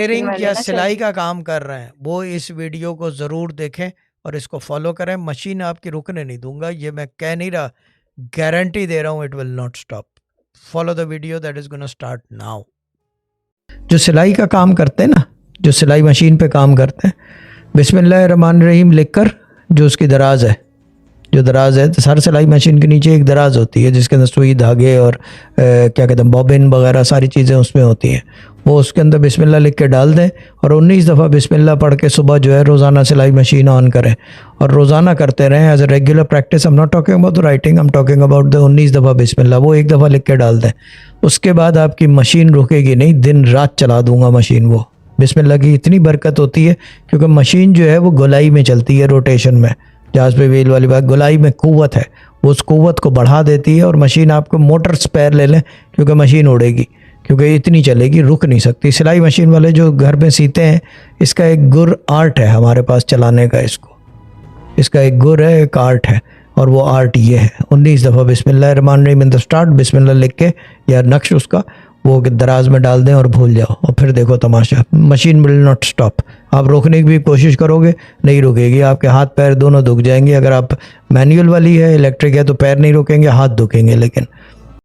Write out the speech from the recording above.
Tailoring वाले या ना सिलाई का काम कर रहे हैं वो इस वीडियो को ज़रूर देखें और इसको फॉलो करें। मशीन आपकी रुकने नहीं दूंगा, ये मैं कह नहीं रहा, गारंटी दे रहा हूँ, it will not stop. Follow the video that is gonna start now. जो सिलाई का काम करते हैं ना, जो सिलाई मशीन पे काम करते हैं, बिस्मिल्लाहिर्रहमानिर्रहीम लिखकर जो उसकी दराज है, जो दराज है, तो हर सिलाई मशीन के नीचे एक दराज होती है जिसके अंदर सुई, धागे और क्या कहते हैं, बॉबिन वगैरह सारी चीज़ें उसमें होती हैं। वो उसके अंदर बिस्मिल्लाह लिख के डाल दें और 19 दफ़ा बिस्मिल्लाह पढ़ के सुबह जो है रोज़ाना सिलाई मशीन ऑन करें और रोज़ाना करते रहें as a regular practice. I am not talking about the writing, I am talking about the 19 दफ़ा बिस्मिल्लाह, वो एक दफ़ा लिख के डाल दें। उसके बाद आपकी मशीन रुकेगी नहीं, दिन रात चला दूंगा मशीन। वो बिस्मिल्लाह की इतनी बरकत होती है क्योंकि मशीन जो है वो गोलाई में चलती है, रोटेशन में, जहाज पे व्हील वाली बात, गोलाई में कुव्वत है, वो उस कुव्वत को बढ़ा देती है और मशीन, आपको मोटर स्पेयर ले लें क्योंकि मशीन उड़ेगी, क्योंकि इतनी चलेगी, रुक नहीं सकती। सिलाई मशीन वाले जो घर में सीते हैं, इसका एक गुर आर्ट है हमारे पास चलाने का, इसका एक गुर है, एक आर्ट है, और वो आर्ट ये है 19 दफ़ा बिस्मिल्लाहिर्रहमानिर्रहीम इन द स्टार्ट, बिस्मिल्लाह लिख के या नक्श उसका वो दराज में डाल दें और भूल जाओ, और फिर देखो तमाशा, मशीन विल नॉट स्टॉप। आप रोकने की भी कोशिश करोगे, नहीं रुकेगी, आपके हाथ पैर दोनों दुख जाएंगे। अगर आप मैनुअल वाली है, इलेक्ट्रिक है, तो पैर नहीं रुकेंगे, हाथ दुखेंगे, लेकिन